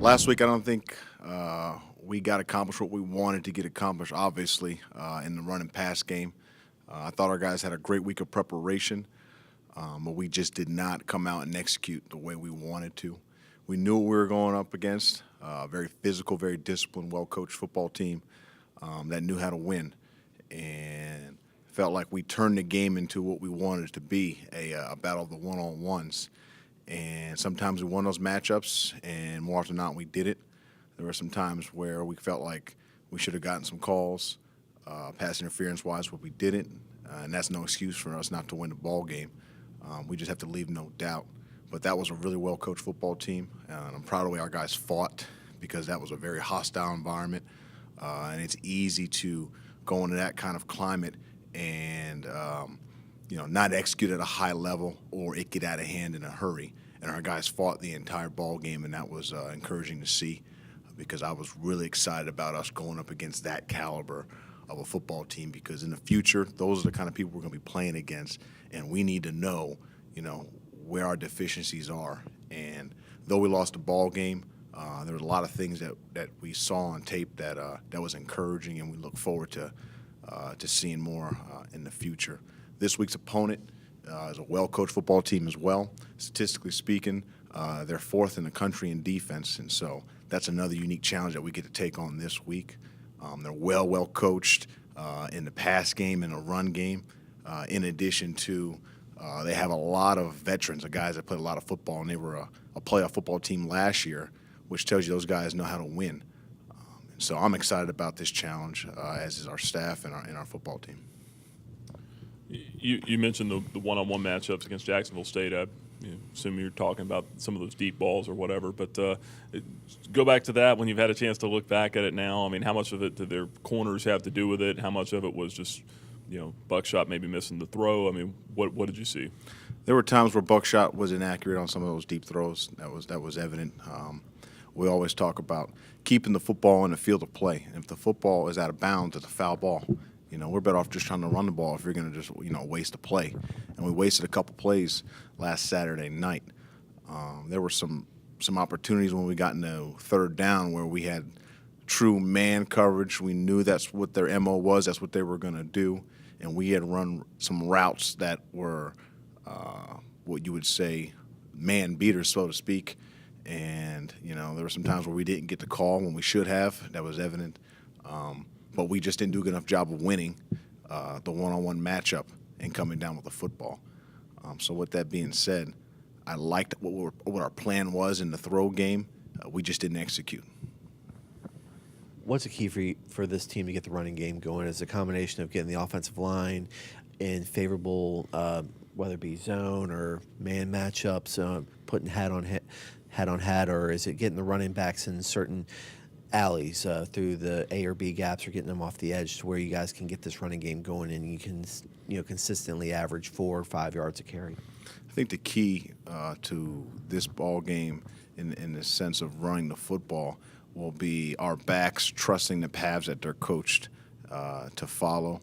Last week, I don't think we got accomplished what we wanted to get accomplished, obviously, in the run and pass game. I thought our guys had a great week of preparation, but we just did not come out and execute the way we wanted to. We knew what we were going up against, a very physical, very disciplined, well-coached football team that knew how to win, and felt like we turned the game into what we wanted it to be, a battle of the one-on-ones. And sometimes we won those matchups, and more often than not, we did it. There were some times where we felt like we should have gotten some calls, pass interference-wise, but we didn't. And that's no excuse for us not to win the ball game. We just have to leave no doubt. But that was a really well-coached football team, and I'm proud of the way our guys fought because that was a very hostile environment. And it's easy to go into that kind of climate and not execute at a high level or it get out of hand in a hurry. And our guys fought the entire ball game, and that was encouraging to see because I was really excited about us going up against that caliber of a football team because in the future, those are the kind of people we're going to be playing against, and we need to know, where our deficiencies are. And though we lost the ball game, there were a lot of things that we saw on tape that was encouraging, and we look forward to seeing more in the future. This week's opponent is a well-coached football team as well. Statistically speaking, they're fourth in the country in defense, and so that's another unique challenge that we get to take on this week. They're well coached in the pass game and the run game. In addition to, they have a lot of veterans, guys that played a lot of football, and they were a playoff football team last year, which tells you those guys know how to win. So I'm excited about this challenge, as is our staff and our football team. You mentioned the one-on-one matchups against Jacksonville State. I assume you're talking about some of those deep balls or whatever. But go back to that when you've had a chance to look back at it now. I mean, how much of it did their corners have to do with it? How much of it was just, Buckshot maybe missing the throw? I mean, what did you see? There were times where Buckshot was inaccurate on some of those deep throws. That was evident. We always talk about keeping the football in the field of play. And if the football is out of bounds, it's a foul ball. We're better off just trying to run the ball if you're going to just, waste a play. And we wasted a couple plays last Saturday night. There were some opportunities when we got into third down where we had true man coverage. We knew that's what their MO was. That's what they were going to do. And we had run some routes that were what you would say man beaters, so to speak. And, there were some times where we didn't get the call when we should have. That was evident. But we just didn't do a good enough job of winning the one-on-one matchup and coming down with the football. So with that being said, I liked what our plan was in the throw game. We just didn't execute. What's the key for this team to get the running game going? Is a combination of getting the offensive line in favorable, whether it be zone or man matchups, putting hat on hat, or is it getting the running backs in certain alleys through the A or B gaps, or getting them off the edge to where you guys can get this running game going and you can consistently average 4 or 5 yards a carry? I think the key to this ball game in the sense of running the football will be our backs trusting the paths that they're coached to follow.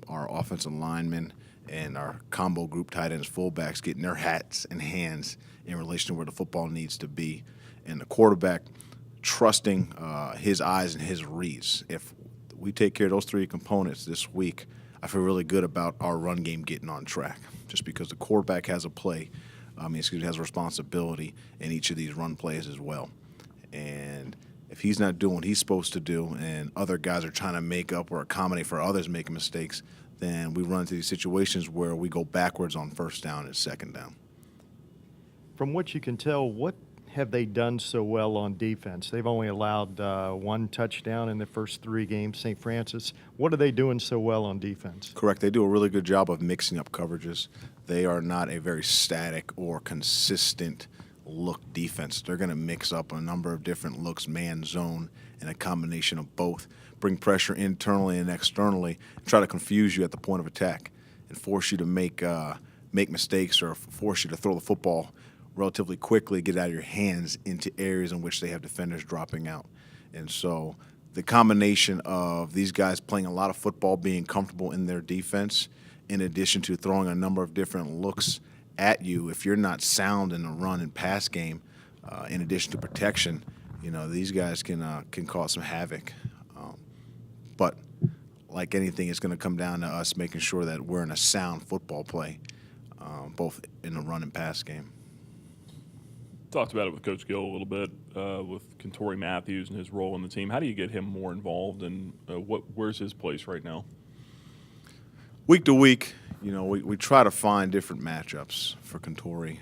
Our offensive linemen and our combo group tight ends, fullbacks getting their hats and hands in relation to where the football needs to be. And the quarterback trusting his eyes and his reads. If we take care of those three components this week, I feel really good about our run game getting on track. Just because the quarterback has has a responsibility in each of these run plays as well. And if he's not doing what he's supposed to do and other guys are trying to make up or accommodate for others making mistakes, then we run into these situations where we go backwards on first down and second down. From what you can tell, what have they done so well on defense? They've only allowed one touchdown in the first 3 games, St. Francis. What are they doing so well on defense? Correct. They do a really good job of mixing up coverages. They are not a very static or consistent look defense. They're going to mix up a number of different looks, man, zone, and a combination of both. Bring pressure internally and externally, and try to confuse you at the point of attack and force you to make mistakes or force you to throw the football relatively quickly, get out of your hands into areas in which they have defenders dropping out. And so the combination of these guys playing a lot of football, being comfortable in their defense, in addition to throwing a number of different looks at you, if you're not sound in the run and pass game, in addition to protection, these guys can cause some havoc. But like anything, it's going to come down to us making sure that we're in a sound football play, both in the run and pass game. Talked about it with Coach Gill a little bit with Kentori Matthews and his role in the team. How do you get him more involved, and where's his place right now? Week to week, we try to find different matchups for Kentori,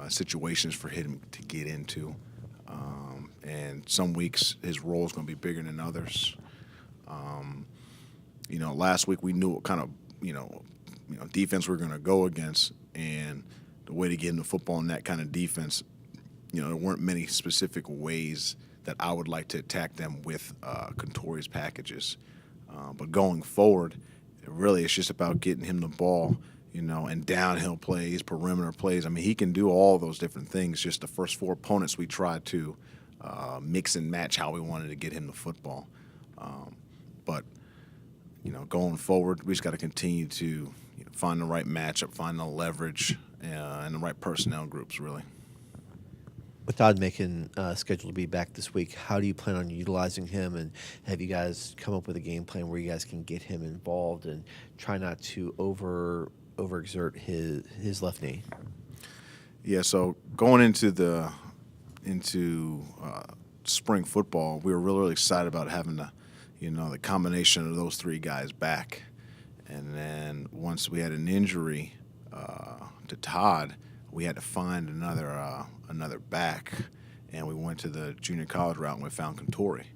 situations for him to get into. And some weeks his role is going to be bigger than others. Last week we knew what kind of defense we were going to go against, and the way to get into football in that kind of defense, there weren't many specific ways that I would like to attack them with Kentori's packages. But going forward, really it's just about getting him the ball, and downhill plays, perimeter plays. I mean, he can do all those different things. Just the first 4 opponents we tried to mix and match how we wanted to get him the football. But going forward, we just got to continue to find the right matchup, find the leverage, and the right personnel groups, really. With Todd making scheduled to be back this week, how do you plan on utilizing him? And have you guys come up with a game plan where you guys can get him involved and try not to overexert his left knee? Yeah, so going into spring football, we were really, really excited about having the combination of those 3 guys back. And then once we had an injury to Todd, we had to find another back, and we went to the junior college route and we found Kentori.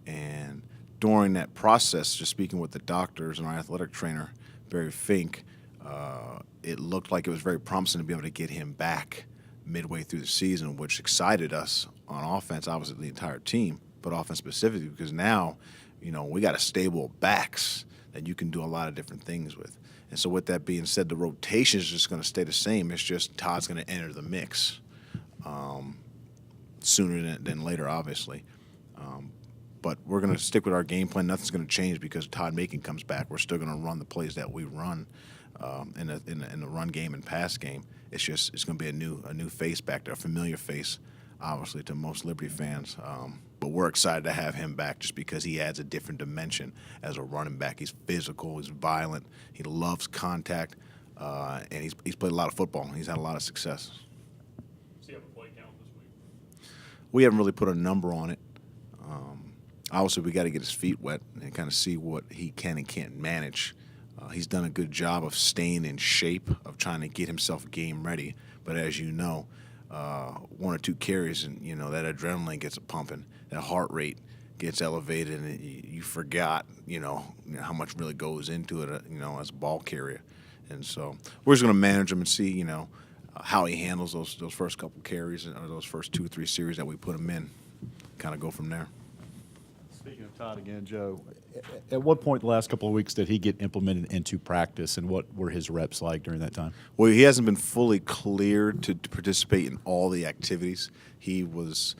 And during that process, just speaking with the doctors and our athletic trainer, Barry Fink, it looked like it was very promising to be able to get him back midway through the season, which excited us on offense, obviously the entire team, but offense specifically, because now, we got a stable of backs that you can do a lot of different things with. And so with that being said, the rotation is just going to stay the same. It's just Todd's going to enter the mix sooner than later, obviously. But we're going to stick with our game plan. Nothing's going to change because Todd Macon comes back. We're still going to run the plays that we run in the run game and pass game. It's going to be a new face back there, a familiar face, obviously, to most Liberty fans. But we're excited to have him back just because he adds a different dimension as a running back. He's physical, he's violent, he loves contact, and he's played a lot of football. He's had a lot of success. Does he have a play count this week? We haven't really put a number on it. Obviously, we got to get his feet wet and kind of see what he can and can't manage. He's done a good job of staying in shape, of trying to get himself game ready. But as you know, 1 or 2 carries and that adrenaline gets pumping, that heart rate gets elevated, and you forgot how much really goes into it as a ball carrier. And so we're just going to manage him and see how he handles those first couple carries or those first 2 or 3 series that we put him in, kind of go from there. Speaking of Todd again, Joe, at what point the last couple of weeks did he get implemented into practice, and what were his reps like during that time? Well, he hasn't been fully cleared to participate in all the activities. He was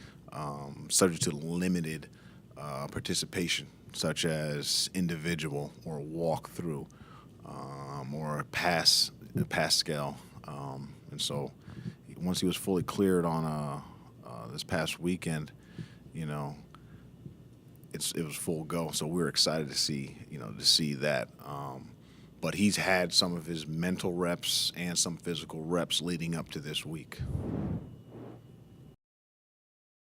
subject to limited participation, such as individual or walk-through or a pass scale. And so once he was fully cleared on this past weekend, it was full go. So we were excited to see that. But he's had some of his mental reps and some physical reps leading up to this week.